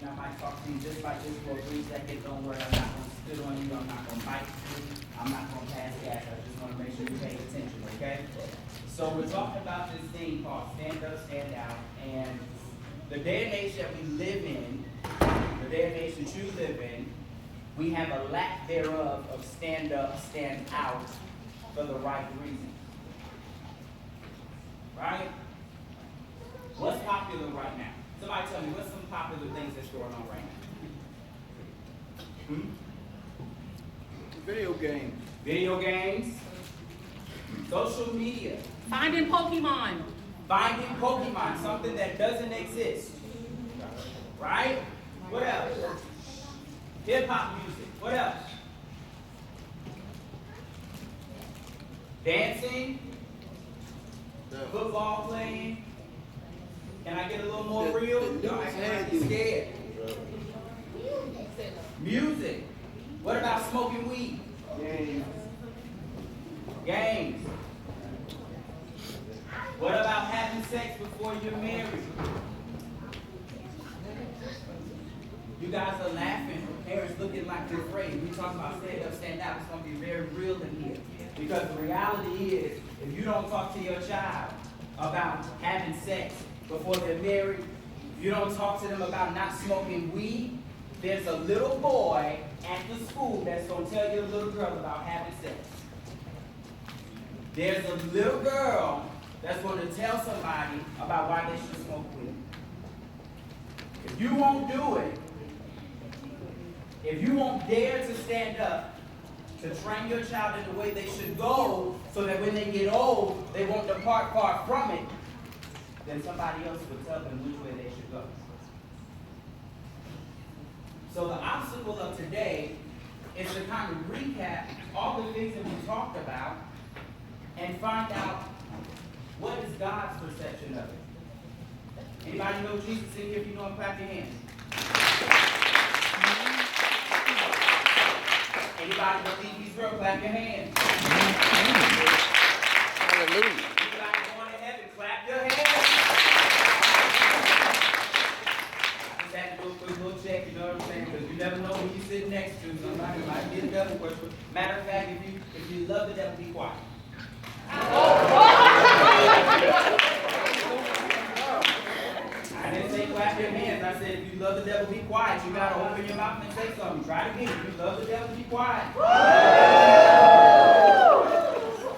I might talk to you just like this for a brief second. Don't worry, I'm not going to spit on you. I'm not going to bite you. I'm not going to pass gas. I just want to make sure you pay attention, okay? So we're talking about this thing called stand up, stand out. And the day and age that we live in, the day and age that you live in, we have a lack thereof of stand up, stand out for the right reason. Right? What's popular right now? Somebody tell me, what's some popular things that's going on right now? Video games. Video games. Social media. Finding Pokemon. Finding Pokemon, something that doesn't exist. Right? What else? Hip-hop music. What else? Dancing. Football playing. Can I get a little more real? Y'all acting scared. Music. What about smoking weed? Games. What about having sex before you're married? You guys are laughing. Parents looking like you're afraid. We talk about stand up, stand out. It's going to be very real in here. Because the reality is, if you don't talk to your child about having sex before they're married, if you don't talk to them about not smoking weed, there's a little boy at the school that's going to tell your little girl about having sex. There's a little girl that's going to tell somebody about why they should smoke weed. If you won't do it, if you won't dare to stand up to train your child in the way they should go so that when they get old, they won't depart far from it, then somebody else will tell them which way they should go. So the obstacle of today is to kind of recap all the things that we talked about and find out what is God's perception of it. Anybody know Jesus in here? If you know him, clap your hands. Anybody believe he's real? Clap your hands. Hallelujah. Anybody going to heaven? Clap your hands. I just had to do a quick little check, you know what I'm saying? Because you never know who you're sitting next to. Somebody might be a devil worshiper. Matter of fact, if you love the devil, be quiet. I didn't say clap your hands. I said if you love the devil, be quiet. You got to open your mouth and say something. Try it again. If you love the devil, be quiet. All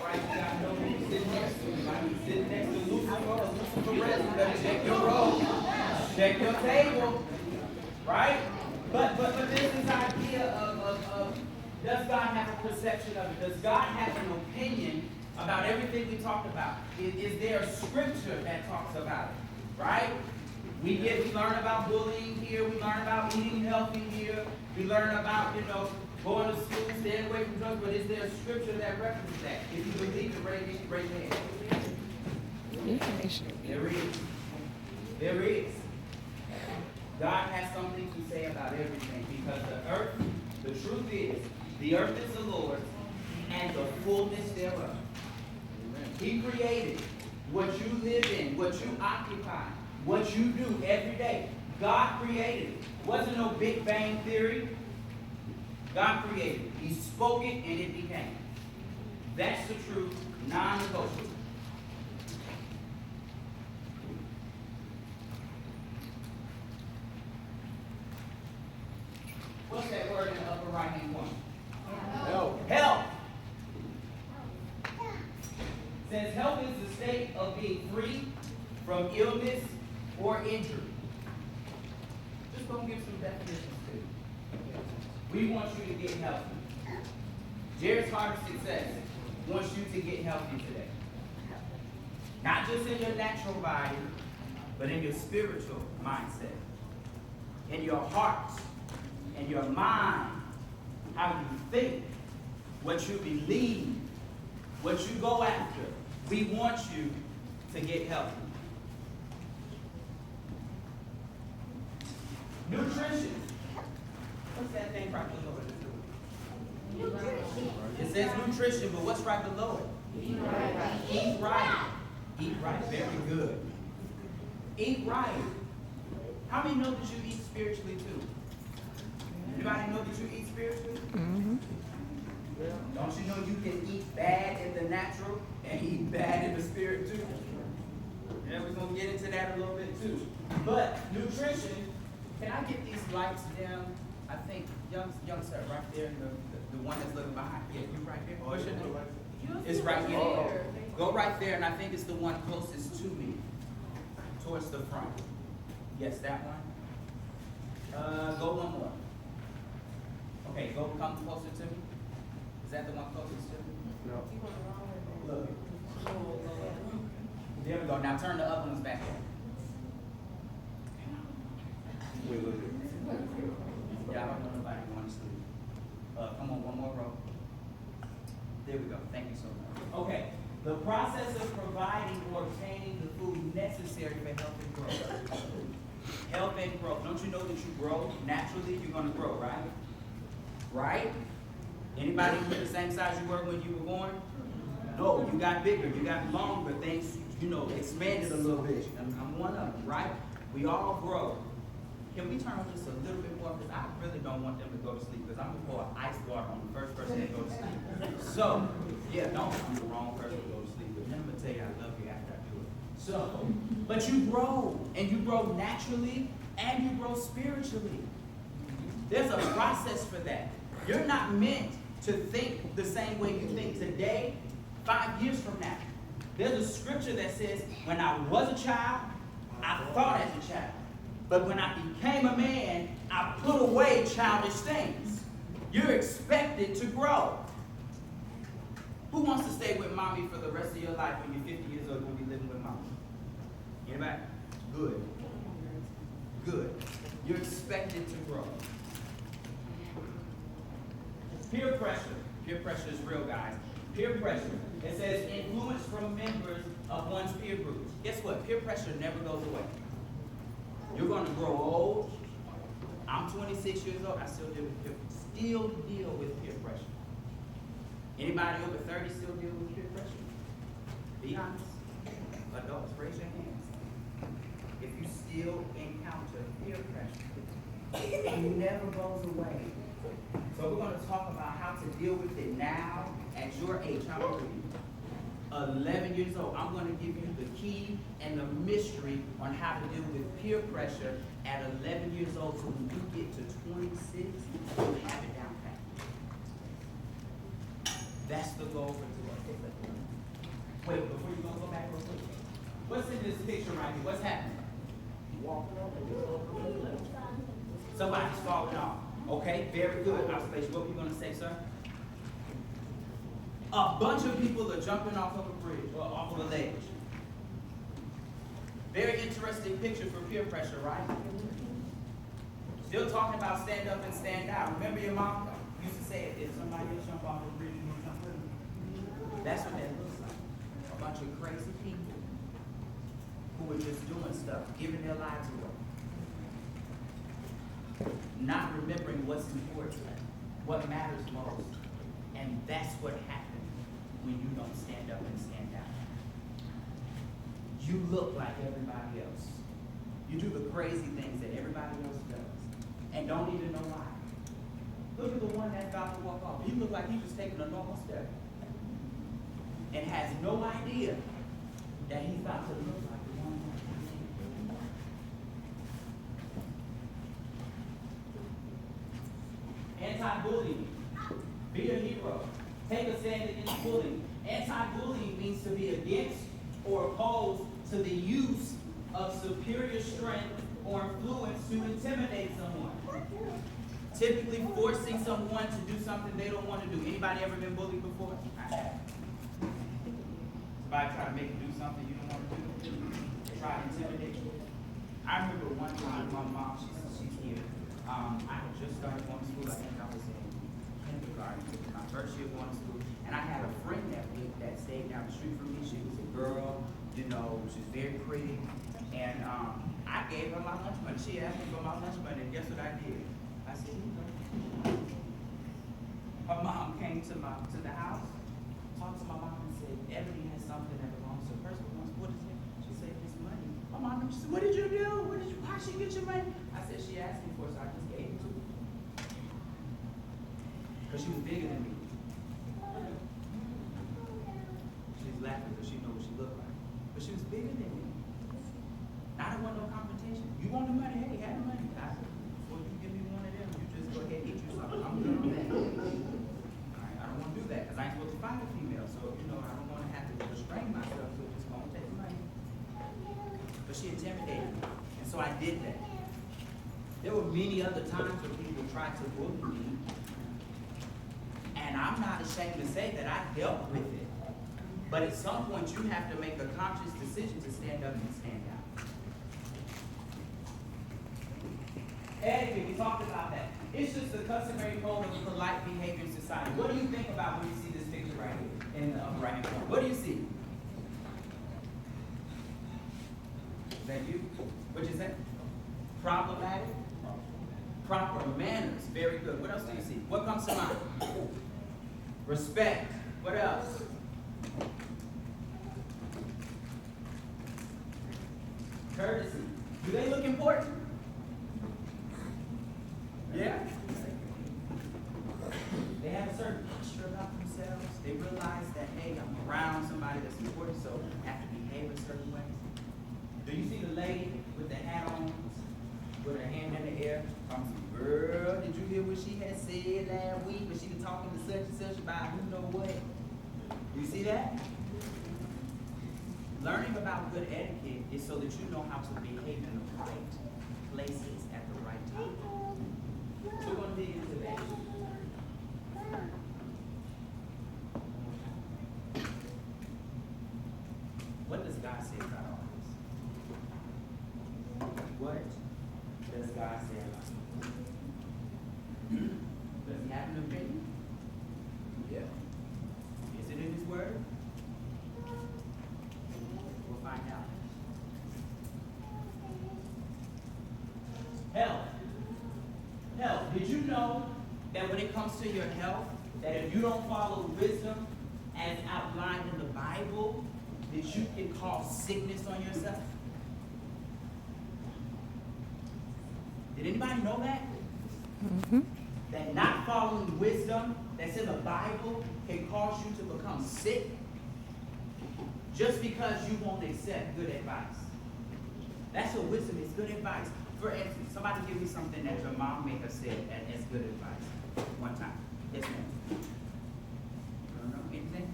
right, you got to know who you're sitting next to. You might be sitting next to Lucifer or Lucifer. You better check your roll. Check your table. Right? But there's this idea of does God have a perception of it? Does God have an opinion about everything we talked about? Is there a scripture that talks about it? Right? We learn about bullying here. We learn about eating healthy here. We learn about, going to school, staying away from drugs. But is there a scripture that references that? If you believe it, raise your hand. There is. There is. God has something to say about everything because the truth is, the earth is the Lord's and the fullness thereof. He created what you live in, what you occupy, what you do every day. God created it. It wasn't no Big Bang Theory. God created it. He spoke it and it became. That's the truth, non-negotiable. What's that word in the upper right-hand corner? Help. Health. Says health is the state of being free from illness or injury. Just gonna give some definitions too. We want you to get healthy. Jared's Heart of Success wants you to get healthy today. Not just in your natural body, but in your spiritual mindset. In your heart, in your mind, how you think, what you believe, what you go after. We want you to get healthy. Nutrition. What's that thing right below it? It says nutrition, but what's right below it? Eat right. Eat right. Eat right. Very good. Eat right. How many know that you eat spiritually too? Anybody know that you eat spiritually? Mm-hmm. Don't you know you can eat bad in the natural and eat bad in the spirit too? Yeah, we're going to get into that a little bit too. But nutrition, can I get these lights down? I think, young sir, right there, the one that's looking behind. Yeah, you right there. What's your name? It's right here. Go right there, and I think it's the one closest to me, towards the front. Yes, that one. Go one more. Okay, come closer to me. Is that the one closest to me? No. Look. There we go. Now turn the other ones back. Wait. Yeah, I don't want nobody going to sleep. Come on, one more row. There we go. Thank you so much. Okay. The process of providing or obtaining the food necessary for health and growth. Health and growth. Don't you know that you grow naturally? You're going to grow, right? Right? Anybody who the same size you were when you were born? No, you got bigger, you got longer, things, expanded a little bit. I'm one of them, right? We all grow. Can we turn on just a little bit more? Because I really don't want them to go to sleep, because I'm going to pour ice water on the first person that goes to sleep. So, yeah, don't I'm the wrong person to go to sleep, but then I'm going to tell you I love you after I do it. So, but you grow, and you grow naturally, and you grow spiritually. There's a process for that. You're not meant to think the same way you think today, 5 years from now. There's a scripture that says, when I was a child, I thought as a child. But when I became a man, I put away childish things. You're expected to grow. Who wants to stay with mommy for the rest of your life when you're 50 years old and be living with mommy? Anybody? Good. Good. You're expected to grow. Peer pressure. Peer pressure is real, guys. Peer pressure. It says influence from members of one's peer group. Guess what? Peer pressure never goes away. You're going to grow old. I'm 26 years old. I still deal with peer pressure. Anybody over 30 still deal with peer pressure? Be honest. Adults, raise your hands. If you still encounter peer pressure, it never goes away. So we're going to talk about how to deal with it now at your age. How old are you? 11 years old. I'm going to give you the key and the mystery on how to deal with peer pressure at 11 years old, so when you get to 26, you have it down pat. That's the goal for today. Wait, before you go back real quick. What's in this picture right here? What's happening? Somebody's falling off. Okay, very good. Observation. What were you going to say, sir? A bunch of people are jumping off of a bridge or off of a ledge. Very interesting picture for peer pressure, right? Still talking about stand up and stand out. Remember your mom used to say, if somebody else jump off a bridge, you jump with them. That's what that looks like. A bunch of crazy people who are just doing stuff, giving their lives away. Not remembering what's important, what matters most. And that's what happens when you don't stand up and stand out. You look like everybody else. You do the crazy things that everybody else does and don't even know why. Look at the one that's about to walk off. You look like he's just taking a normal step and has no idea that he's about to look like the one. Anti-bullying. Be a hero. Take a stand against bullying. Anti-bullying means to be against or opposed to the use of superior strength or influence to intimidate someone. Typically forcing someone to do something they don't want to do. Anybody ever been bullied before? I have. Somebody try to make you do something you don't want to do. They try to intimidate you. I remember one time my mom, she's here. I had just started going to school. I think I was in kindergarten, my first year going to school. And I had a friend that week that stayed down the street from me. She was a girl, she was very pretty. And I gave her my lunch money. She asked me for my lunch money, and guess what I did? I said, here you go. Her mom came to the house, talked to my mom and said, Ebony has something that belongs to Percival. What is it? She said, it's money. My mom, she said, what did you do? How how she get your money? I said, she asked me for it, so I just gave it to her. Because she was bigger than me. She's laughing because she knows what she looked like. But she was bigger than me. I don't want no confrontation. You want the money? Hey, have the money. I said, before you give me one of them, you just go ahead and eat you something. I'm good on that. Alright, I don't want to do that because I ain't supposed to find a female. So, you know, I don't want to have to restrain myself, so just go and take the money. But she intimidated me. And so I did that. There were many other times when people tried to bully me. And I'm not ashamed to say that I dealt with it. But at some point, you have to make a conscious decision to stand up and stand out. Etiquette, we talked about that. It's just the customary code of polite behavior in society. What do you think about when you see this picture right here in the upper right hand corner? What do you see? Is that you? What'd you say? Problematic? Proper manners. Very good. What else do you see? What comes to mind? Respect. What else? Courtesy. Do they look important? Yeah? They have a certain posture about themselves. They realize that, hey, I'm around somebody that's important, so I have to behave a certain way. Do you see the lady with the hat on, with her hand in the air? Girl, did you hear what she had said last week? But she was talking to such and such about who know what. You see that? Learning about good etiquette is so that you know how to behave in the right places at the right time. So we're going to dig into that. What does God say about all this? What does God say about it? Does he have an opinion? Yeah. Is it in his word? We'll find out. Health. Health. Did you know that when it comes to your health, that if you don't follow wisdom as outlined in the Bible, that you can cause sickness on yourself? Did anybody know that? Mm-hmm. That not following wisdom that's in the Bible can cause you to become sick just because you won't accept good advice. That's what wisdom is, good advice. For instance, somebody give me something that your mom may have said as good advice one time. Yes, ma'am. You don't know anything?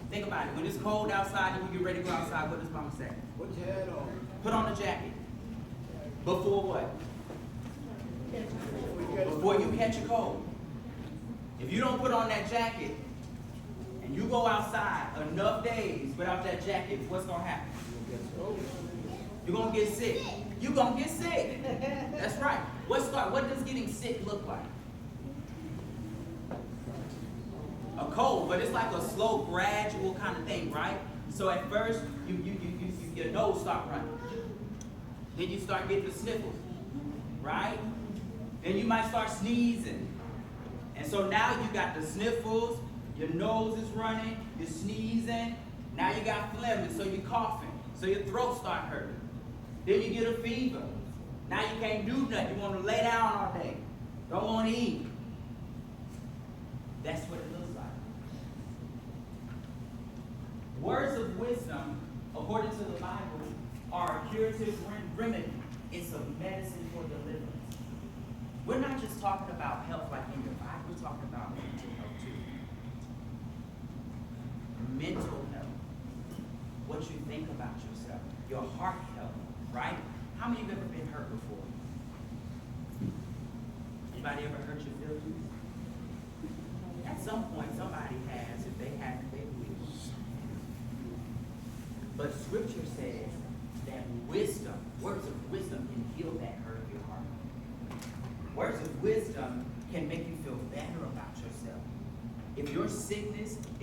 Think about it. When it's cold outside and we get ready to go outside, what does mama say? Put your hat on. Put on a jacket. Before what? Before you catch a cold. If you don't put on that jacket and you go outside enough days without that jacket, what's going to happen? You're going to get sick. You're going to get sick. That's right. What does getting sick look like? A cold, but it's like a slow, gradual kind of thing, right? So at first, your nose start running. Then you start getting the sniffles, right? Then you might start sneezing. And so now you got the sniffles, your nose is running, you're sneezing, now you got phlegm, so you're coughing, so your throat start hurting. Then you get a fever. Now you can't do nothing. You want to lay down all day. Don't want to eat. That's what it looks like. Words of wisdom, according to the Bible, are a curative remedy. It's a medicine for deliverance. We're not just talking about health like in your body, we're talking about mental health too. Mental health. What you think about yourself. Your heart health, right? How many of you have ever been hurt before? Anybody ever hurt your feelings? At some point, somebody has. If they haven't, they will. But Scripture says that wisdom, words of wisdom can heal that hurt of your heart. Words of wisdom can make you feel better about yourself. If your sickness